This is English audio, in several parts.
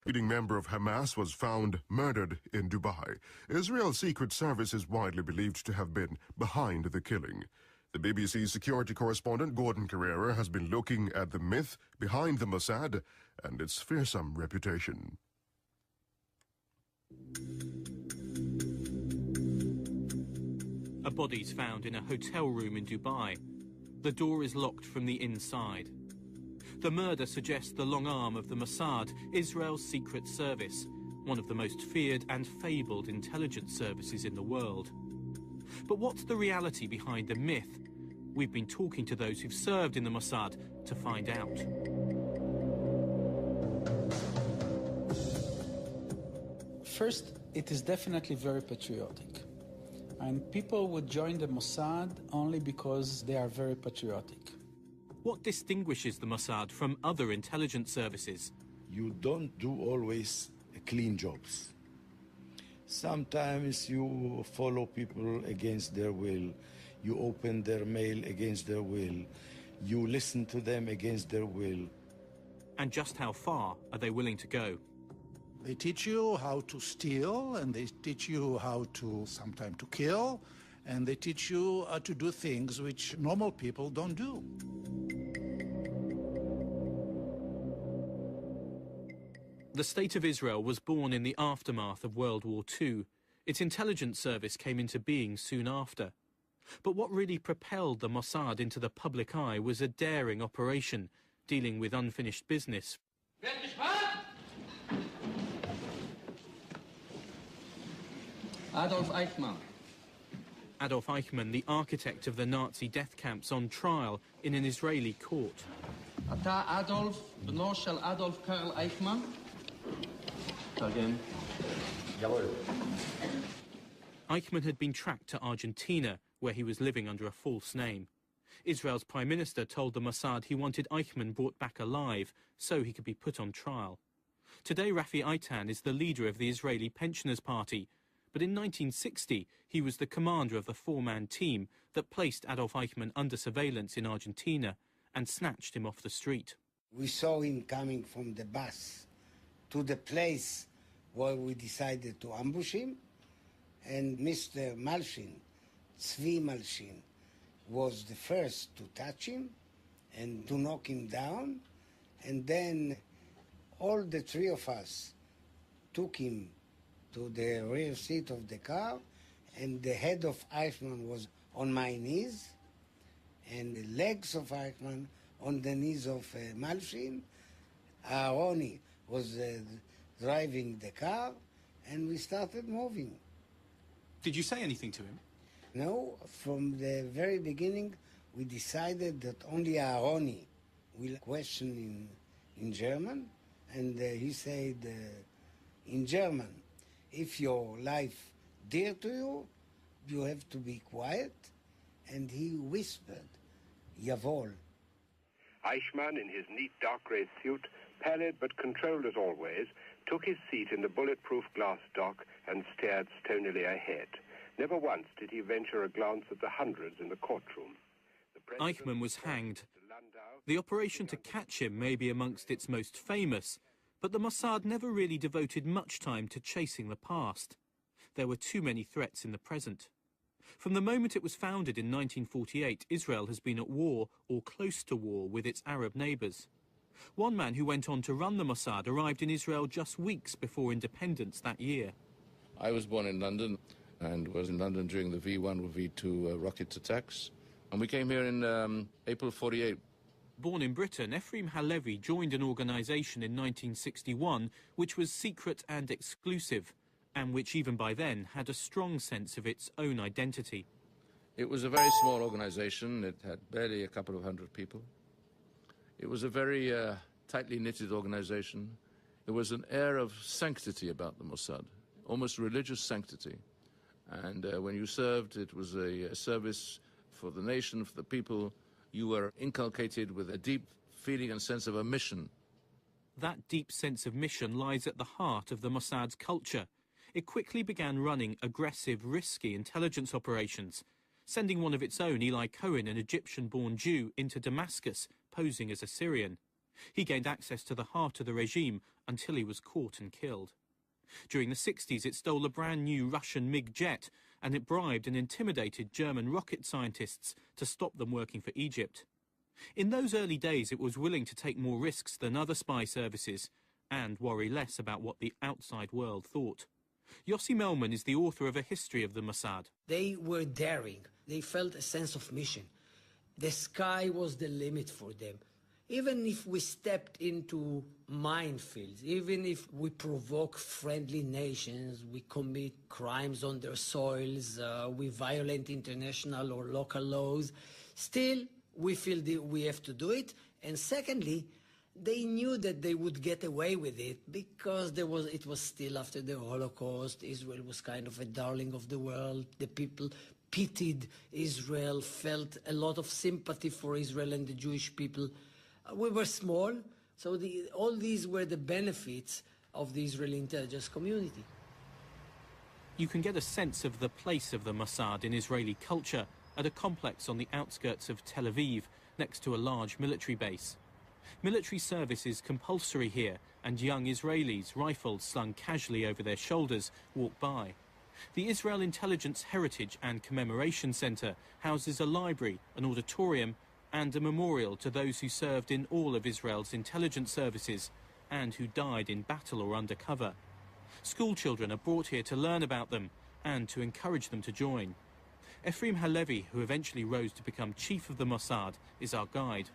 leading member of Hamas was found murdered in Dubai. Israel's Secret Service is widely believed to have been behind the killing. The BBC security correspondent Gordon Carerr has been looking at the myth behind the Mossad and its fearsome reputation. A body's found in a hotel room in Dubai. The door is locked from the inside. The murder suggests the long arm of the Mossad, Israel's secret service, one of the most feared and fabled intelligence services in the world. But what's the reality behind the myth? We've been talking to those who've served in the Mossad to find out. First, it is definitely very patriotic. And people would join the Mossad only because they are very patriotic. What distinguishes the Mossad from other intelligence services? You don't do always clean jobs. Sometimes you follow people against their will. You open their mail against their will. You listen to them against their will. And just how far are they willing to go? They teach you how to steal, and they teach you how to sometimes to kill, and they teach you how to do things which normal people don't do. The State of Israel was born in the aftermath of World War II. Its intelligence service came into being soon after. But what really propelled the Mossad into the public eye was a daring operation, dealing with unfinished business. Adolf Eichmann. Adolf Eichmann, the architect of the Nazi death camps, on trial in an Israeli court. אתה אדולף, בנו של אדולף קרל אייכמן? תרגם. Jawohl. Eichmann had been tracked to Argentina, where he was living under a false name. Israel's Prime Minister told the Mossad he wanted Eichmann brought back alive so he could be put on trial. Today, Rafi Eitan is the leader of the Israeli Pensioners' Party, but in 1960 he was the commander of the four-man team that placed Adolf Eichmann under surveillance in Argentina and snatched him off the street. We saw him coming from the bus to the place where we decided to ambush him, and Mr. Malshin, Tzvi Malshin, was the first to touch him and to knock him down, and then all the three of us took him to the rear seat of the car, and the head of Eichmann was on my knees, and the legs of Eichmann on the knees of Malshin. Aaroni was driving the car, and we started moving. Did you say anything to him? No, from the very beginning, we decided that only Aaroni will question in German, and he said in German, if your life dear to you, you have to be quiet. And he whispered, Jawohl. Eichmann, in his neat dark grey suit, pallid but controlled as always, took his seat in the bulletproof glass dock and stared stonily ahead. Never once did he venture a glance at the hundreds in the courtroom. Eichmann was hanged. The operation to catch him may be amongst its most famous, but the Mossad never really devoted much time to chasing the past. There were too many threats in the present. From the moment it was founded in 1948, Israel has been at war or close to war with its Arab neighbours. One man who went on to run the Mossad arrived in Israel just weeks before independence that year. I was born in London and was in London during the V1 or V2 rocket attacks. And we came here in April 48. Born in Britain, Ephraim Halevi joined an organisation in 1961 which was secret and exclusive, and which even by then had a strong sense of its own identity. It was a very small organisation. It had barely a couple of hundred people. It was a very tightly knitted organisation. There was an air of sanctity about the Mossad, almost religious sanctity. And when you served, it was a service for the nation, for the people. You were inculcated with a deep feeling and sense of a mission. That deep sense of mission lies at the heart of the Mossad's culture. It quickly began running aggressive, risky intelligence operations, sending one of its own, Eli Cohen, an Egyptian-born Jew, into Damascus, posing as a Syrian. He gained access to the heart of the regime until he was caught and killed. During the 60s, it stole a brand new Russian MiG jet, and it bribed and intimidated German rocket scientists to stop them working for Egypt. In those early days, it was willing to take more risks than other spy services and worry less about what the outside world thought. Yossi Melman is the author of A History of the Mossad. They were daring. They felt a sense of mission. The sky was the limit for them. Even if we stepped into minefields, even if we provoke friendly nations, we commit crimes on their soils, we violate international or local laws, still we feel that we have to do it. And secondly, they knew that they would get away with it because it was still after the Holocaust. Israel was kind of a darling of the world. The people pitied Israel, felt a lot of sympathy for Israel and the Jewish people. We were small, so all these were the benefits of the Israeli intelligence community. You can get a sense of the place of the Mossad in Israeli culture at a complex on the outskirts of Tel Aviv, next to a large military base. Military service is compulsory here, and young Israelis, rifles slung casually over their shoulders, walk by. The Israel Intelligence Heritage and Commemoration Center houses a library, an auditorium, and a memorial to those who served in all of Israel's intelligence services and who died in battle or undercover. School children are brought here to learn about them and to encourage them to join. Ephraim Halevi, who eventually rose to become chief of the Mossad, is our guide.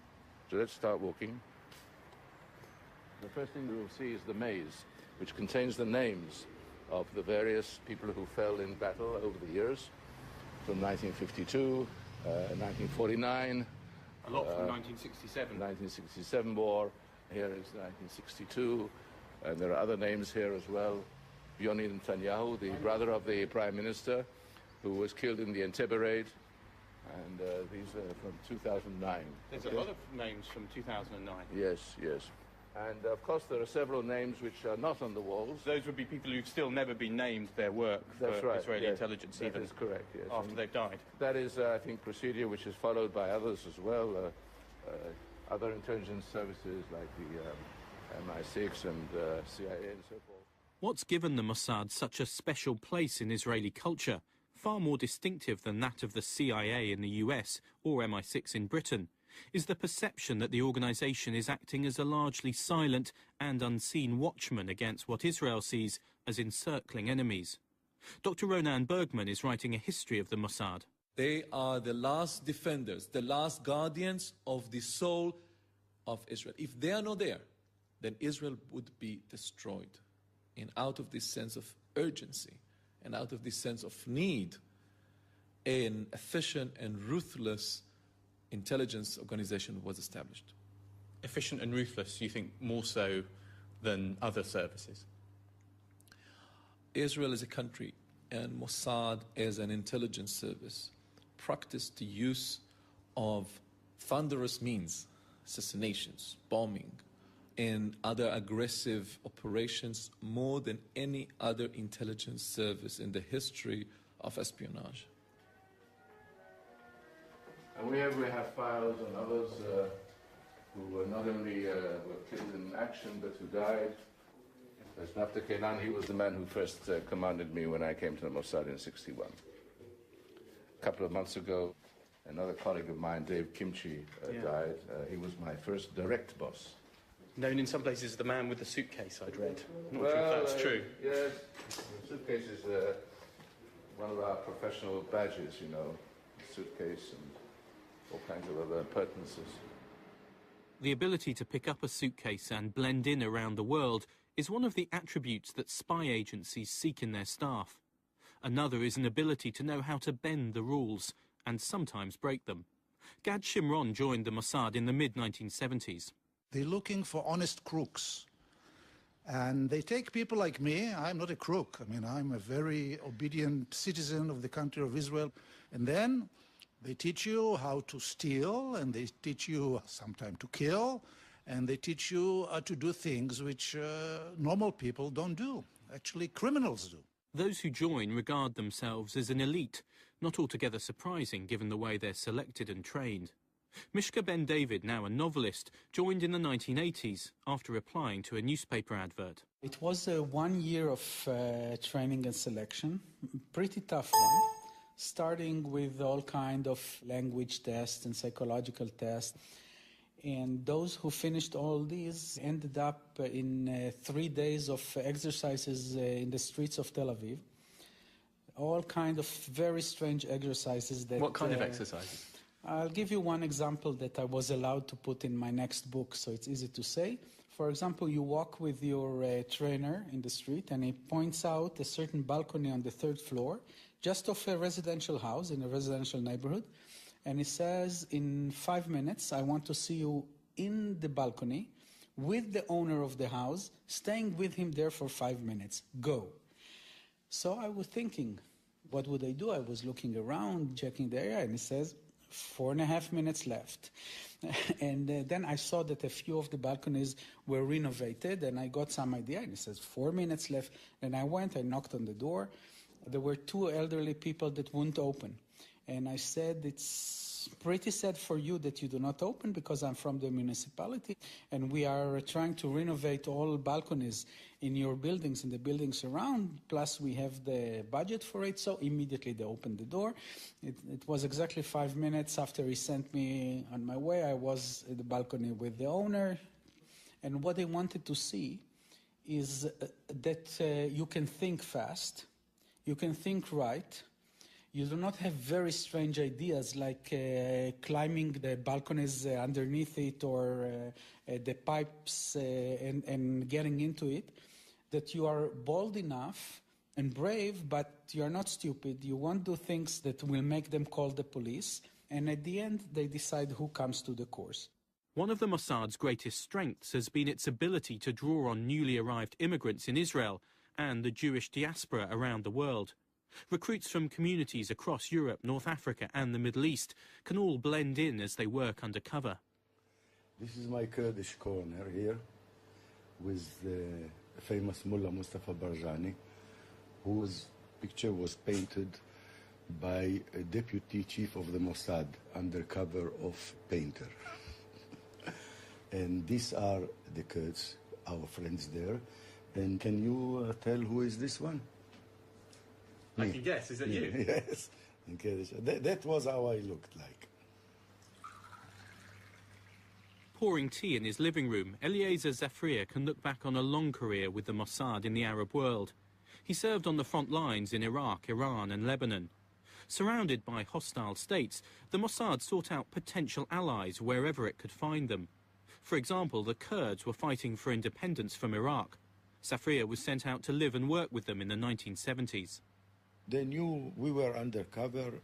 So let's start walking. The first thing we will see is the maze, which contains the names of the various people who fell in battle over the years, from 1952, 1949, a lot from 1967. 1967 war. Here is 1962. And there are other names here as well. Yoni Netanyahu, the brother of the Prime Minister, who was killed in the Entebbe raid. And these are from 2009. There's a lot of names from 2009. Yes, yes. And of course there are several names which are not on the walls. Those would be people who've still never been named their work for Israeli intelligence, that even is correct, yes. after they've died. That is, I think, procedure which is followed by others as well. Other intelligence services like the MI6 and CIA and so forth. What's given the Mossad such a special place in Israeli culture, far more distinctive than that of the CIA in the US or MI6 in Britain, is the perception that the organisation is acting as a largely silent and unseen watchman against what Israel sees as encircling enemies. Dr. Ronan Bergman is writing a history of the Mossad. They are the last defenders, the last guardians of the soul of Israel. If they are not there, then Israel would be destroyed. And out of this sense of urgency and out of this sense of need, an efficient and ruthless intelligence organization was established. Efficient and ruthless, you think, more so than other services? Israel is a country, and Mossad as an intelligence service practiced the use of thunderous means, assassinations, bombing, and other aggressive operations more than any other intelligence service in the history of espionage. And we have files on others who were not only were killed in action, but who died. There's Nafta Kenan, he was the man who first commanded me when I came to the Mossad in '61. A couple of months ago, another colleague of mine, Dave Kimchi, died. He was my first direct boss. Known in some places as the man with the suitcase, I'd read. Not sure if that's true. Yes, the suitcase is one of our professional badges, you know, the suitcase and all kinds of other appurtenances. The ability to pick up a suitcase and blend in around the world is one of the attributes that spy agencies seek in their staff. Another is an ability to know how to bend the rules and sometimes break them. Gad Shimron joined the Mossad in the mid-1970s. They're looking for honest crooks. And they take people like me. I'm not a crook. I mean, I'm a very obedient citizen of the country of Israel. And then they teach you how to steal, and they teach you sometimes to kill, and they teach you to do things which normal people don't do. Actually, criminals do. Those who join regard themselves as an elite, not altogether surprising given the way they're selected and trained. Mishka Ben David, now a novelist, joined in the 1980s after applying to a newspaper advert. It was 1 year of training and selection, pretty tough one, starting with all kind of language tests and psychological tests. And those who finished all these ended up in 3 days of exercises in the streets of Tel Aviv. All kind of very strange exercises. What kind of exercises? I'll give you one example that I was allowed to put in my next book, so it's easy to say. For example, you walk with your trainer in the street, and he points out a certain balcony on the 3rd floor, just of a residential house in a residential neighborhood. And he says, in 5 minutes, I want to see you in the balcony with the owner of the house, staying with him there for 5 minutes. Go. So I was thinking, what would I do? I was looking around, checking the area, and he says, 4.5 minutes left. And then I saw that a few of the balconies were renovated, and I got some idea, and it says 4 minutes left. And I went, I knocked on the door. There were 2 elderly people that wouldn't open. And I said, it's pretty sad for you that you do not open, because I'm from the municipality, and we are trying to renovate all balconies in your buildings and the buildings around, plus we have the budget for it. So immediately they opened the door. It was exactly 5 minutes after he sent me on my way. I was at the balcony with the owner. And what they wanted to see is that you can think fast, you can think right. You do not have very strange ideas like climbing the balconies underneath it, or the pipes and getting into it. That you are bold enough and brave, but you are not stupid. You won't do things that will make them call the police. And at the end, they decide who comes to the course. One of the Mossad's greatest strengths has been its ability to draw on newly arrived immigrants in Israel and the Jewish diaspora around the world. Recruits from communities across Europe, North Africa and the Middle East can all blend in as they work undercover. This is my Kurdish corner here with the famous Mullah Mustafa Barjani, whose picture was painted by a deputy chief of the Mossad, undercover of painter. And these are the Kurds, our friends there. And can you tell who is this one? I can guess. Is that you? Yes. That was how I looked like. Pouring tea in his living room, Eliezer Zafrir can look back on a long career with the Mossad in the Arab world. He served on the front lines in Iraq, Iran and Lebanon. Surrounded by hostile states, the Mossad sought out potential allies wherever it could find them. For example, the Kurds were fighting for independence from Iraq. Zafrir was sent out to live and work with them in the 1970s. They knew we were undercover.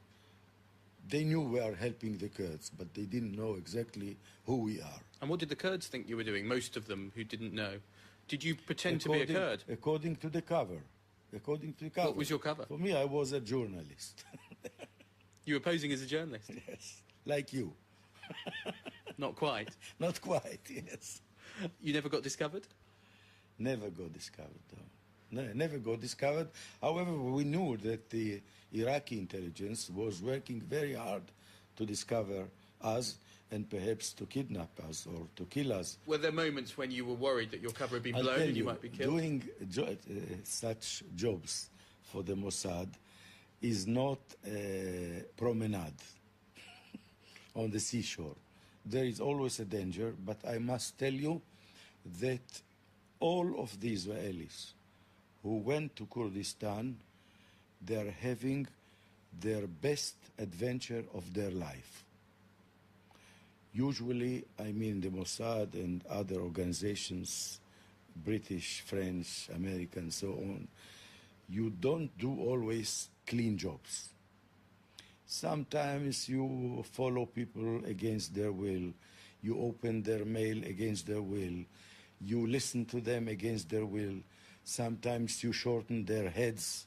They knew we are helping the Kurds, but they didn't know exactly who we are. And what did the Kurds think you were doing, most of them who didn't know? Did you pretend to be a Kurd? According to the cover. According to the cover. What was your cover? For me, I was a journalist. You were posing as a journalist? Yes, like you. Not quite? Not quite, yes. You never got discovered? Never got discovered, though. No, never got discovered. However, we knew that the Iraqi intelligence was working very hard to discover us and perhaps to kidnap us or to kill us. Were there moments when you were worried that your cover had been blown and you might be killed? Doing such jobs for the Mossad is not a promenade on the seashore. There is always a danger, but I must tell you that all of the Israelis who went to Kurdistan, they're having their best adventure of their life. Usually, I mean the Mossad and other organizations, British, French, American, so on, you don't do always clean jobs. Sometimes you follow people against their will, you open their mail against their will, you listen to them against their will. Sometimes you shorten their heads,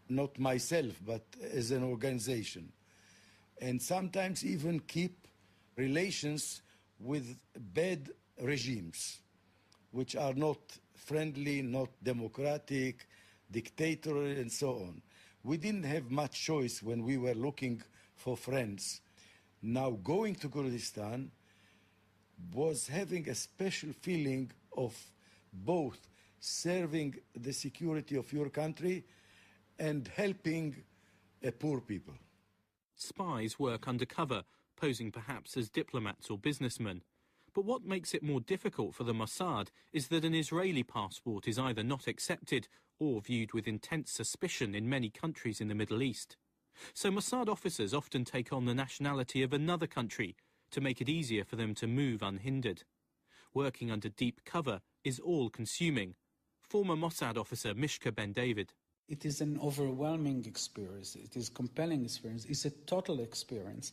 not myself, but as an organization. And sometimes even keep relations with bad regimes, which are not friendly, not democratic, dictatorial, and so on. We didn't have much choice when we were looking for friends Now going to Kurdistan was having a special feeling of both serving the security of your country and helping poor people. Spies work undercover, posing perhaps as diplomats or businessmen. But what makes it more difficult for the Mossad is that an Israeli passport is either not accepted or viewed with intense suspicion in many countries in the Middle East. So Mossad officers often take on the nationality of another country to make it easier for them to move unhindered. Working under deep cover is all-consuming. Former Mossad officer Mishka Ben David. It is an overwhelming experience. It is a compelling experience. It's a total experience.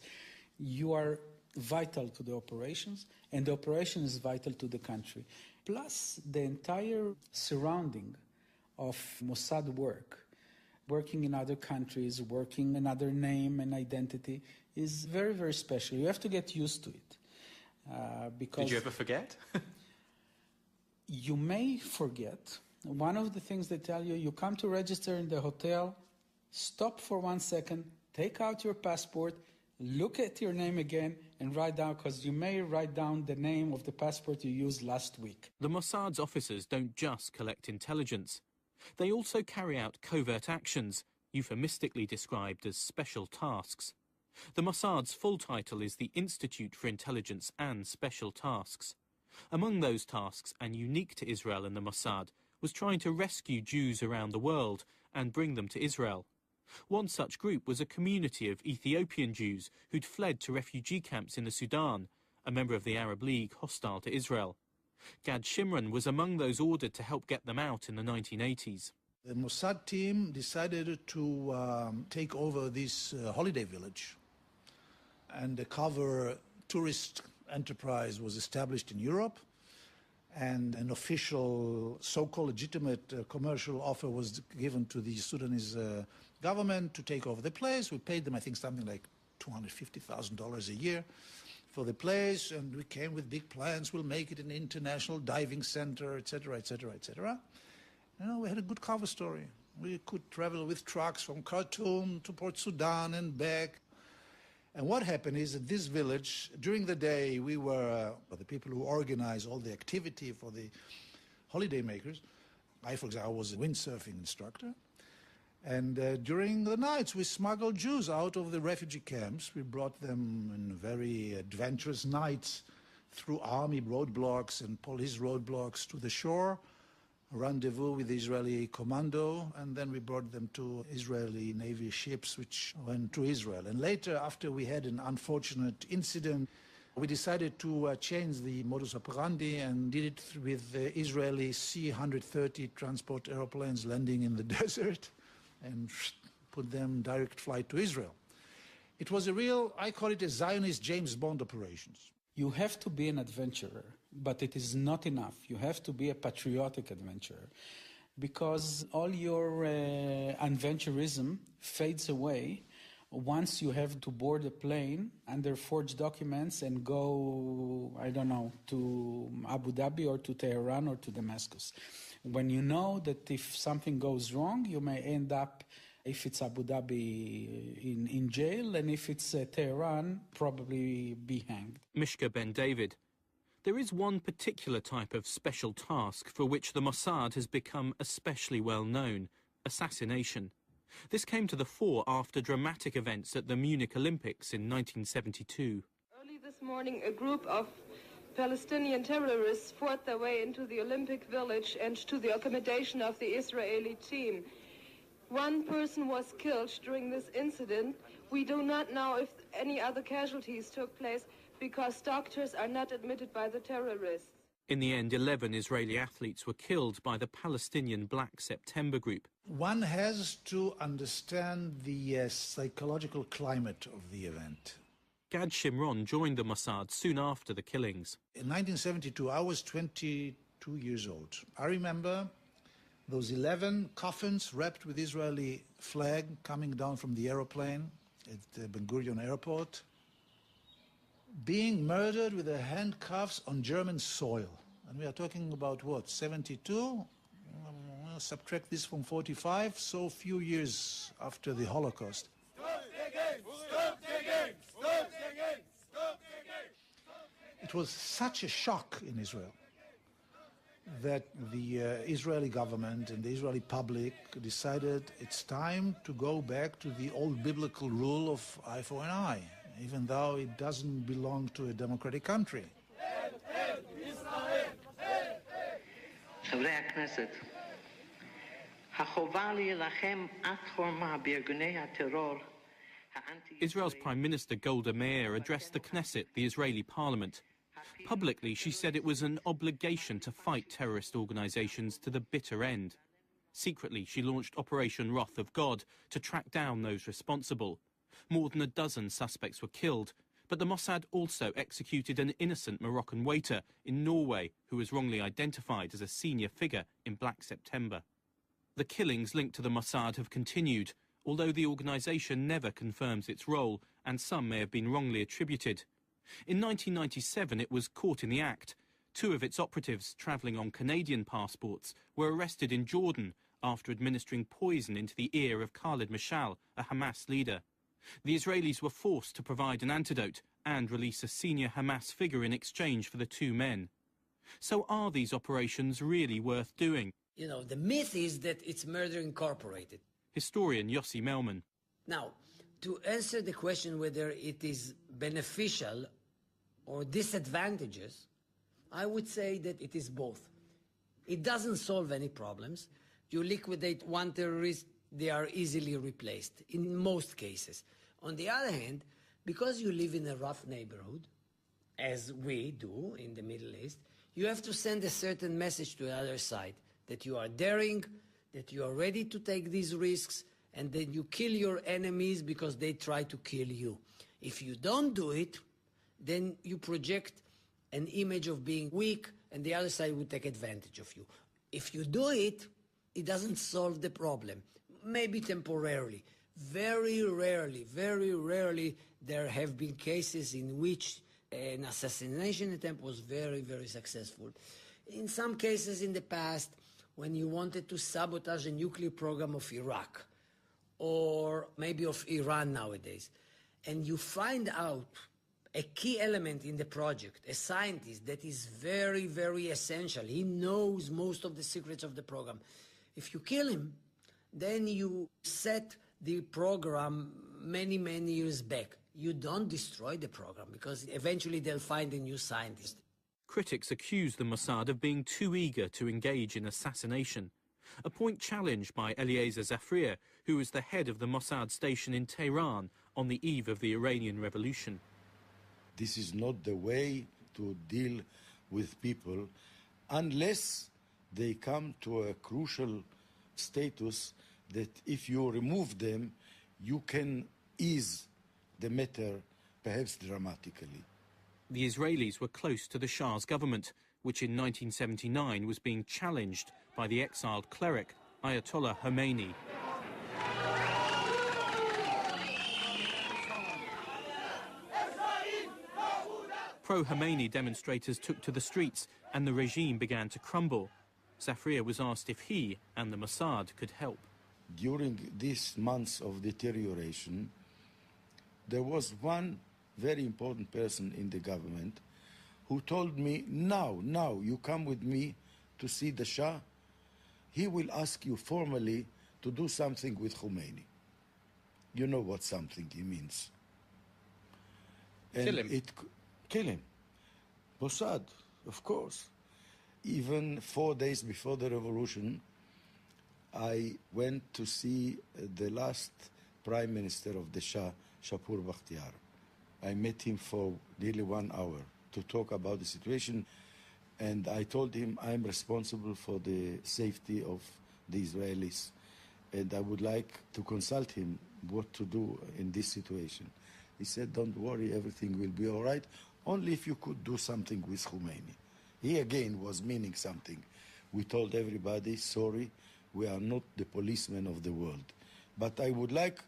You are vital to the operations, and the operation is vital to the country. Plus, the entire surrounding of Mossad work, working in other countries, working another name and identity, is very, very special. You have to get used to it. Because did you ever forget? You may forget. One of the things they tell you, you come to register in the hotel, stop for 1 second, take out your passport, look at your name again and write down, because you may write down the name of the passport you used last week. The Mossad's officers don't just collect intelligence. They also carry out covert actions, euphemistically described as special tasks. The Mossad's full title is the Institute for Intelligence and Special Tasks. Among those tasks, and unique to Israel and the Mossad, was trying to rescue Jews around the world and bring them to Israel. One such group was a community of Ethiopian Jews who'd fled to refugee camps in the Sudan, a member of the Arab League hostile to Israel. Gad Shimron was among those ordered to help get them out in the 1980s. The Mossad team decided to take over this holiday village, and the Carerr tourist enterprise was established in Europe, and an official, so-called legitimate commercial offer was given to the Sudanese government to take over the place. We paid them, I think, something like $250,000 a year for the place, and we came with big plans. We'll make it an international diving center, etc., etc., etc. You know, we had a good cover story. We could travel with trucks from Khartoum to Port Sudan and back. And what happened is that this village, during the day, we were the people who organize all the activity for the holiday makers. I, for example, was a windsurfing instructor. And during the nights, we smuggled Jews out of the refugee camps. We brought them in very adventurous nights through army roadblocks and police roadblocks to the shore, rendezvous with the Israeli commando, and then we brought them to Israeli Navy ships which went to Israel. And later, after we had an unfortunate incident, we decided to change the modus operandi and did it with the Israeli C-130 transport airplanes landing in the desert and put them direct flight to Israel. It was a real, I call it a Zionist James Bond operations. You have to be an adventurer, but it is not enough. You have to be a patriotic adventurer, because all your adventurism fades away once you have to board a plane under forged documents and go, I don't know, to Abu Dhabi or to Tehran or to Damascus. When you know that if something goes wrong, you may end up, if it's Abu Dhabi, in jail, and if it's Tehran, probably be hanged. Mishka Ben David. There is one particular type of special task for which the Mossad has become especially well known: assassination. This came to the fore after dramatic events at the Munich Olympics in 1972. Early this morning, a group of Palestinian terrorists fought their way into the Olympic Village and to the accommodation of the Israeli team. One person was killed during this incident. We do not know if any other casualties took place because doctors are not admitted by the terrorists. In the end, 11 Israeli athletes were killed by the Palestinian Black September group. One has to understand the psychological climate of the event. Gad Shimron joined the Mossad soon after the killings. In 1972, I was 22 years old. I remember those 11 coffins wrapped with Israeli flag coming down from the aeroplane at Ben Gurion Airport, being murdered with their handcuffs on German soil. And we are talking about what, 72? Subtract this from 45, so few years after the Holocaust. Stop the game! Stop the game! Stop the game! was such a shock in Israel that the Israeli government and the Israeli public decided it's time to go back to the old biblical rule of eye for an eye, even though it doesn't belong to a democratic country. חברי הכנסת, החובה להילחם עד חורמה בארגוני הטרור. Israel's Prime Minister Golda Meir addressed the Knesset, the Israeli parliament. Publicly, she said it was an obligation to fight terrorist organizations to the bitter end. Secretly, she launched Operation Wrath of God to track down those responsible. More than a dozen suspects were killed, but the Mossad also executed an innocent Moroccan waiter in Norway who was wrongly identified as a senior figure in Black September. The killings linked to the Mossad have continued, although the organisation never confirms its role, and some may have been wrongly attributed. In 1997, it was caught in the act. 2 of its operatives, travelling on Canadian passports, were arrested in Jordan after administering poison into the ear of Khalid Mashal, a Hamas leader. The Israelis were forced to provide an antidote and release a senior Hamas figure in exchange for the 2 men. So are these operations really worth doing? You know, the myth is that it's murder incorporated. Historian Yossi Melman. Now, to answer the question whether it is beneficial or disadvantageous, I would say that it is both. It doesn't solve any problems. You liquidate one terrorist, they are easily replaced, in most cases. On the other hand, because you live in a rough neighborhood, as we do in the Middle East, you have to send a certain message to the other side, that you are daring, that you are ready to take these risks, and then you kill your enemies because they try to kill you. If you don't do it, then you project an image of being weak, and the other side will take advantage of you. If you do it, it doesn't solve the problem. Maybe temporarily. Very rarely, there have been cases in which an assassination attempt was very, very successful. In some cases in the past, when you wanted to sabotage a nuclear program of Iraq, or maybe of Iran nowadays, and you find out a key element in the project, a scientist that is very, very essential, he knows most of the secrets of the program. If you kill him, then you set the program many, many years back. You don't destroy the program, because eventually they'll find a new scientist. Critics accuse the Mossad of being too eager to engage in assassination, a point challenged by Eliezer Zafrir, who was the head of the Mossad station in Tehran on the eve of the Iranian Revolution. This is not the way to deal with people unless they come to a crucial status that if you remove them, you can ease the matter, perhaps dramatically. The Israelis were close to the Shah's government, which in 1979 was being challenged by the exiled cleric Ayatollah Khomeini. Pro-Khomeini demonstrators took to the streets and the regime began to crumble. Zafrir was asked if he and the Mossad could help. During these months of deterioration, there was one very important person in the government who told me, now, you come with me to see the Shah. He will ask you formally to do something with Khomeini. You know what something he means. And kill him. Kill him. Mossad, of course. Even 4 days before the revolution, I went to see the last prime minister of the Shah, Shapur Bakhtiar. I met him for nearly 1 hour to talk about the situation, and I told him I'm responsible for the safety of the Israelis, and I would like to consult him what to do in this situation. He said, don't worry, everything will be all right, only if you could do something with Khomeini. He again was meaning something. We told everybody, sorry, we are not the policemen of the world. But I would like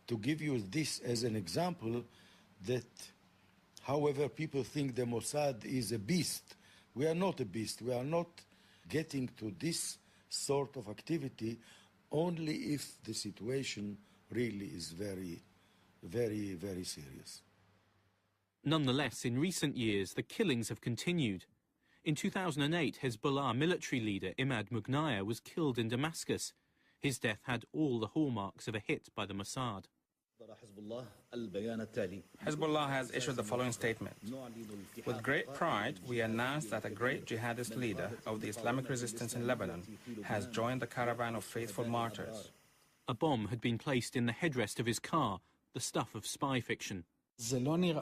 to give you this as an example that, however people think the Mossad is a beast, we are not a beast. We are not getting to this sort of activity only if the situation really is very, very, very serious. Nonetheless, in recent years, the killings have continued. In 2008, Hezbollah military leader Imad Mughniyeh was killed in Damascus. His death had all the hallmarks of a hit by the Mossad. Hezbollah has issued the following statement. With great pride, we announce that a great jihadist leader of the Islamic resistance in Lebanon has joined the caravan of faithful martyrs. A bomb had been placed in the headrest of his car, the stuff of spy fiction. Former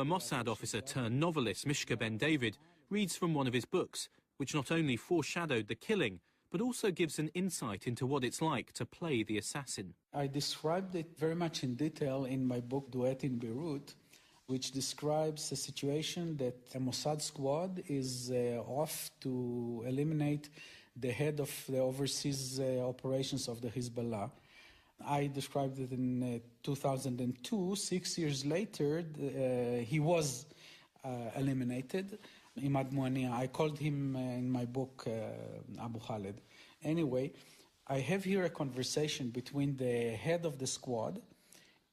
Mossad officer turned novelist Mishka Ben David reads from one of his books, which not only foreshadowed the killing, but also gives an insight into what it's like to play the assassin. I described it very much in detail in my book, Duet in Beirut, which describes a situation that a Mossad squad is off to eliminate the head of the overseas operations of the Hezbollah. I described it in 2002. 6 years later, he was eliminated. Imad Mughniyeh, I called him in my book Abu Khalid. Anyway, I have here a conversation between the head of the squad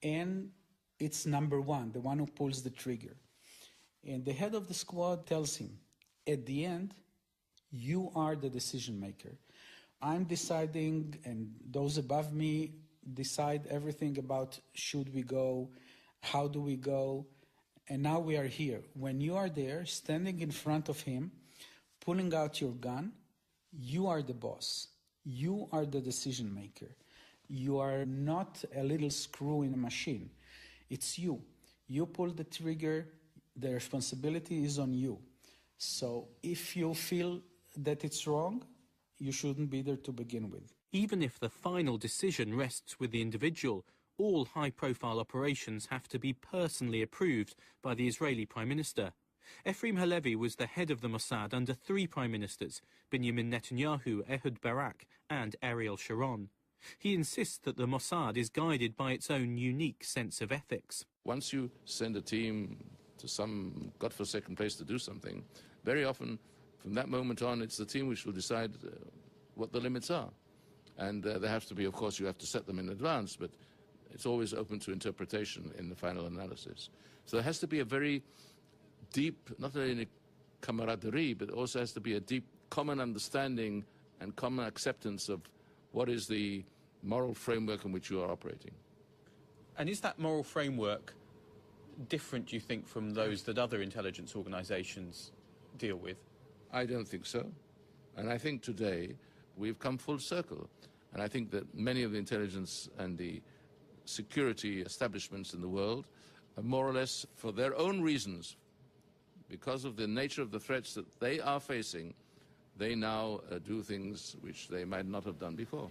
and its number one, the one who pulls the trigger. And the head of the squad tells him, at the end, you are the decision maker. I'm deciding, and those above me decide everything about should we go, how do we go, and now we are here. When you are there, standing in front of him, pulling out your gun, you are the boss. You are the decision maker. You are not a little screw in a machine. It's you. You pull the trigger, the responsibility is on you. So if you feel that it's wrong, you shouldn't be there to begin with. Even if the final decision rests with the individual, all high-profile operations have to be personally approved by the Israeli Prime Minister. Ephraim Halevi was the head of the Mossad under 3 prime ministers, Benjamin Netanyahu, Ehud Barak and Ariel Sharon. He insists that the Mossad is guided by its own unique sense of ethics. Once you send a team to some godforsaken place to do something, very often from that moment on it's the team which will decide what the limits are. And there have to be, of course, you have to set them in advance, but it's always open to interpretation in the final analysis. So there has to be a very deep, not only camaraderie, but also has to be a deep common understanding and common acceptance of what is the moral framework in which you are operating. And is that moral framework different, do you think, from those that other intelligence organisations deal with? I don't think so. And I think today we've come full circle. And I think that many of the intelligence and the security establishments in the world are more or less, for their own reasons, because of the nature of the threats that they are facing, they now do things which they might not have done before.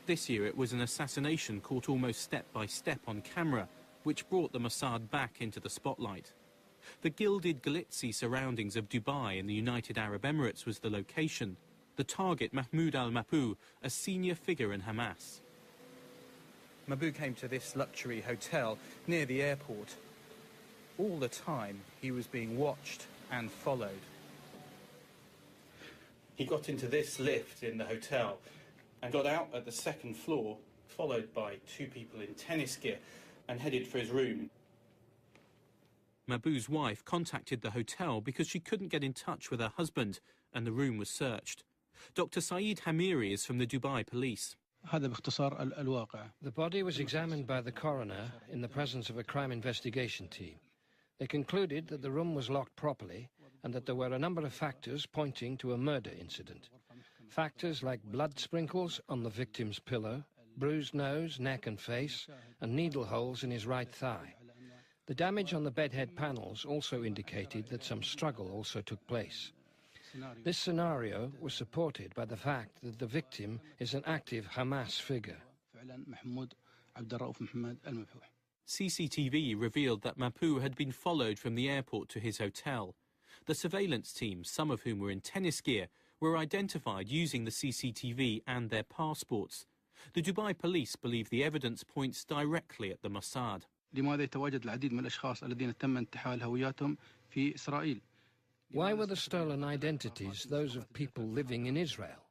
This year it was an assassination caught almost step by step on camera, which brought the Mossad back into the spotlight. The gilded, glitzy surroundings of Dubai in the United Arab Emirates was the location. The target, Mahmoud al-Mabhouh, a senior figure in Hamas. Mabhouh came to this luxury hotel near the airport. All the time, he was being watched and followed. He got into this lift in the hotel and got out at the second floor, followed by 2 people in tennis gear, and headed for his room. Mabhouh's wife contacted the hotel because she couldn't get in touch with her husband, and the room was searched. Dr. Saeed Hamiri is from the Dubai police. The body was examined by the coroner in the presence of a crime investigation team. They concluded that the room was locked properly and that there were a number of factors pointing to a murder incident. Factors like blood sprinkles on the victim's pillow, bruised nose, neck and face, and needle holes in his right thigh. The damage on the bedhead panels also indicated that some struggle also took place. This scenario was supported by the fact that the victim is an active Hamas figure. CCTV revealed that Mabhouh had been followed from the airport to his hotel. The surveillance team, some of whom were in tennis gear, were identified using the CCTV and their passports. The Dubai police believe the evidence points directly at the Mossad. Why were the stolen identities those of people living in Israel?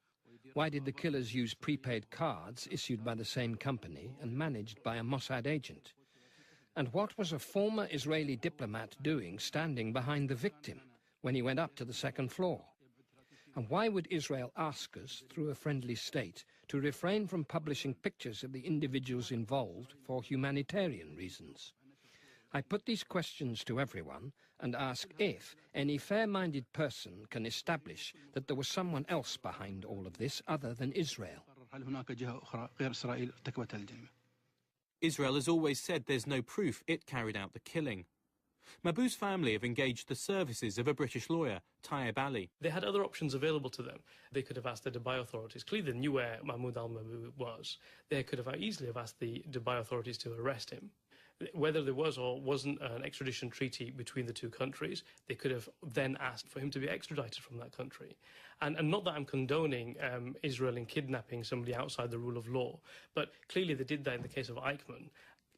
Why did the killers use prepaid cards issued by the same company and managed by a Mossad agent? And what was a former Israeli diplomat doing standing behind the victim when he went up to the second floor? And why would Israel ask us, through a friendly state, to refrain from publishing pictures of the individuals involved for humanitarian reasons? I put these questions to everyone and ask if any fair-minded person can establish that there was someone else behind all of this other than Israel. Israel has always said there's no proof it carried out the killing. Mahbou's family have engaged the services of a British lawyer, Taib Ali. They had other options available to them. They could have asked the Dubai authorities. Clearly they knew where Mahmoud al-Mahbou was. They could have easily have asked the Dubai authorities to arrest him. Whether there was or wasn't an extradition treaty between the two countries, they could have then asked for him to be extradited from that country. And not that I'm condoning Israel in kidnapping somebody outside the rule of law, but clearly they did that in the case of Eichmann.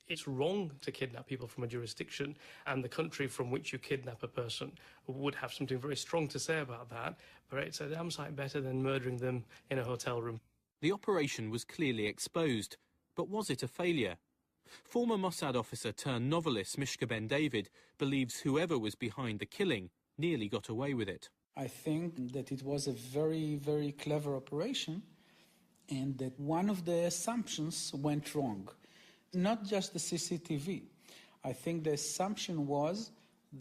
It's wrong to kidnap people from a jurisdiction, and the country from which you kidnap a person would have something very strong to say about that, but it's a damn sight better than murdering them in a hotel room. The operation was clearly exposed, but was it a failure? Former Mossad officer turned novelist Mishka Ben David believes whoever was behind the killing nearly got away with it. I think that it was a very, very clever operation, and that one of the assumptions went wrong. Not just the CCTV. I think the assumption was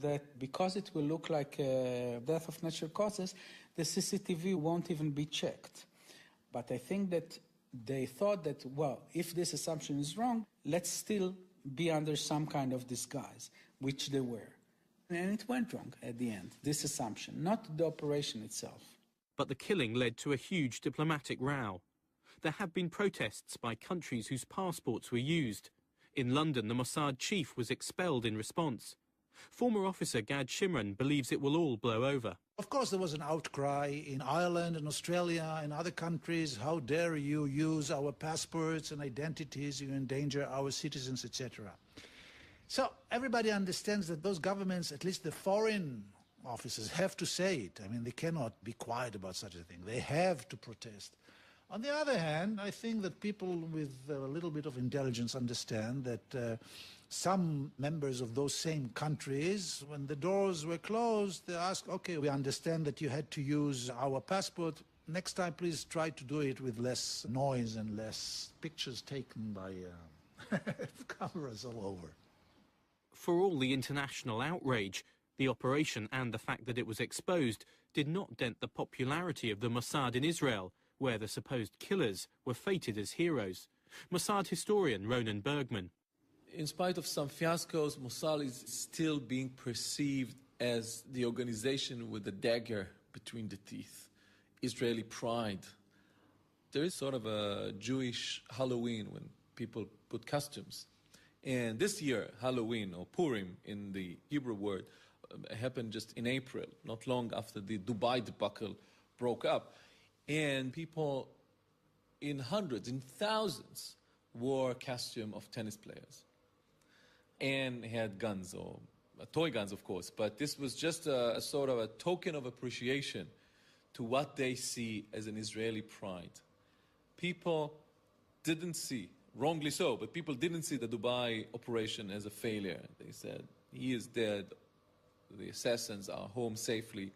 that because it will look like a death of natural causes, the CCTV won't even be checked. But I think that they thought that, well, if this assumption is wrong, let's still be under some kind of disguise, which they were. And it went wrong at the end, this assumption, not the operation itself. But the killing led to a huge diplomatic row. There have been protests by countries whose passports were used. In London, the Mossad chief was expelled in response. Former officer Gad Shimron believes it will all blow over. Of course, there was an outcry in Ireland and Australia and other countries. How dare you use our passports and identities, you endanger our citizens, etc. So everybody understands that those governments, at least the foreign officers, have to say it. I mean, they cannot be quiet about such a thing. They have to protest. On the other hand, I think that people with a little bit of intelligence understand that some members of those same countries, when the doors were closed, they asked, okay, we understand that you had to use our passport. Next time, please try to do it with less noise and less pictures taken by cameras all over. For all the international outrage, the operation and the fact that it was exposed did not dent the popularity of the Mossad in Israel, where the supposed killers were feted as heroes. Mossad historian Ronan Bergman. In spite of some fiascos, Mossad is still being perceived as the organization with the dagger between the teeth. Israeli pride. There is sort of a Jewish Halloween when people put costumes. And this year, Halloween, or Purim in the Hebrew word, happened just in April, not long after the Dubai debacle broke up. And people in hundreds, in thousands, wore costume of tennis players and had guns, or toy guns, of course. But this was just a sort of a token of appreciation to what they see as an Israeli pride. People didn't see, wrongly so, but people didn't see the Dubai operation as a failure. They said, he is dead, the assassins are home safely.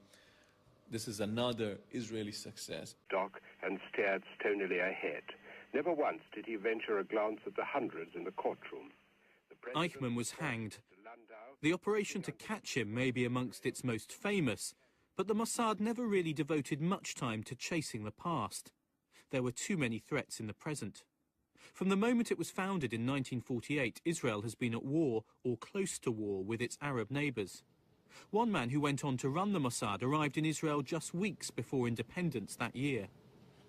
This is another Israeli success. Doc and stared stonily ahead. Never once did he venture a glance at the hundreds in the courtroom. Eichmann was hanged. The operation to catch him may be amongst its most famous, but the Mossad never really devoted much time to chasing the past. There were too many threats in the present. From the moment it was founded in 1948, Israel has been at war or close to war with its Arab neighbours. One man who went on to run the Mossad arrived in Israel just weeks before independence that year.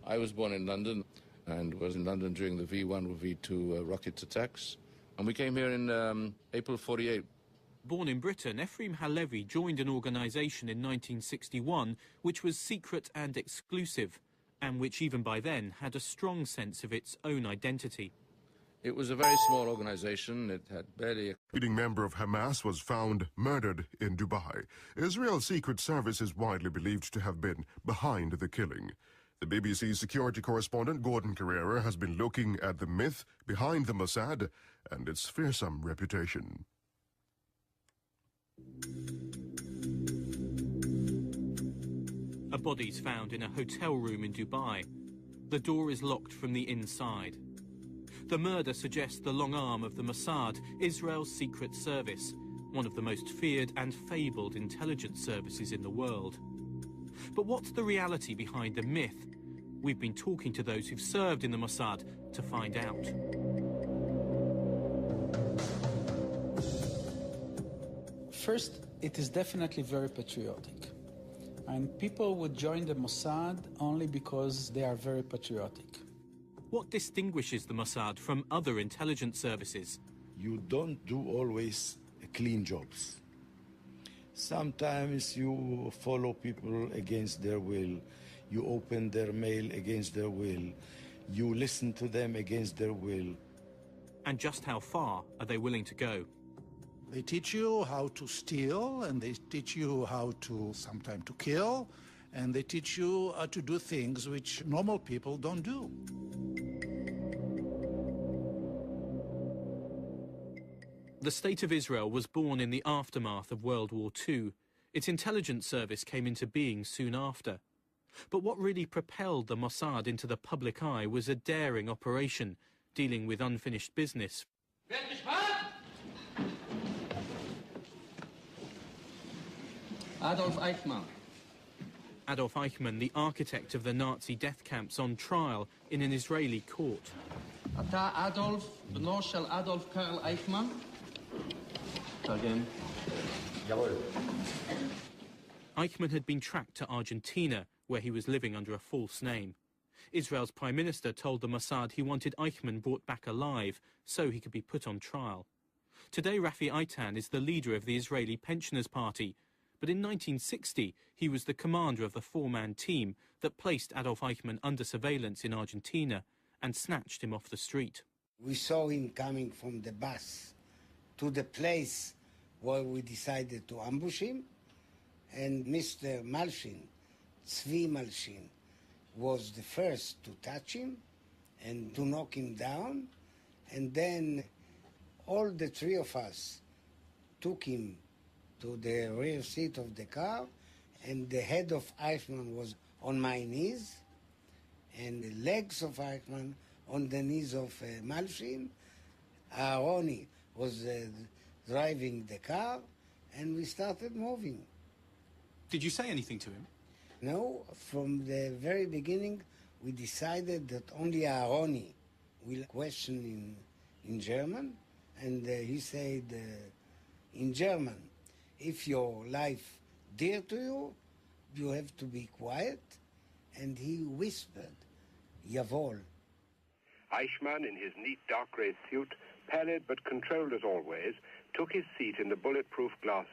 I was born in London and was in London during the V1 or V2 rocket attacks. And we came here in April 48. Born in Britain, Ephraim Halevi joined an organisation in 1961 which was secret and exclusive, and which even by then had a strong sense of its own identity. It was a very small organization. It had barely... A leading member of Hamas was found murdered in Dubai. Israel's Secret Service is widely believed to have been behind the killing. The BBC security correspondent Gordon Carerr has been looking at the myth behind the Mossad and its fearsome reputation. A body's found in a hotel room in Dubai. The door is locked from the inside. The murder suggests the long arm of the Mossad, Israel's secret service, one of the most feared and fabled intelligence services in the world. But what's the reality behind the myth? We've been talking to those who've served in the Mossad to find out. First, it is definitely very patriotic. And people would join the Mossad only because they are very patriotic. What distinguishes the Mossad from other intelligence services? You don't do always clean jobs. Sometimes you follow people against their will. You open their mail against their will. You listen to them against their will. And just how far are they willing to go? They teach you how to steal, and they teach you how to sometimes to kill, and they teach you how to do things which normal people don't do. The State of Israel was born in the aftermath of World War II. Its intelligence service came into being soon after. But what really propelled the Mossad into the public eye was a daring operation, dealing with unfinished business. Adolf Eichmann. Adolf Eichmann, the architect of the Nazi death camps, on trial in an Israeli court. אתה אדולף, בנו של אדולף קרל אייכמן. Again. Eichmann had been tracked to Argentina, where he was living under a false name. Israel's Prime Minister told the Mossad he wanted Eichmann brought back alive so he could be put on trial. Today, Rafi Eitan is the leader of the Israeli Pensioners' Party, but in 1960 he was the commander of the four-man team that placed Adolf Eichmann under surveillance in Argentina and snatched him off the street. We saw him coming from the bus to the place where we decided to ambush him, and Mr. Malshin, Tzvi Malshin, was the first to touch him and to knock him down, and then all the three of us took him to the rear seat of the car, and the head of Eichmann was on my knees, and the legs of Eichmann on the knees of Malshin. Aaroni was driving the car, and we started moving. Did you say anything to him? No, from the very beginning, we decided that only Aaroni will question in German, and he said in German, if your life dear to you, you have to be quiet, and he whispered, Yavol. Eichmann, in his neat dark grey suit, pallid but controlled as always, took his seat in the bulletproof glass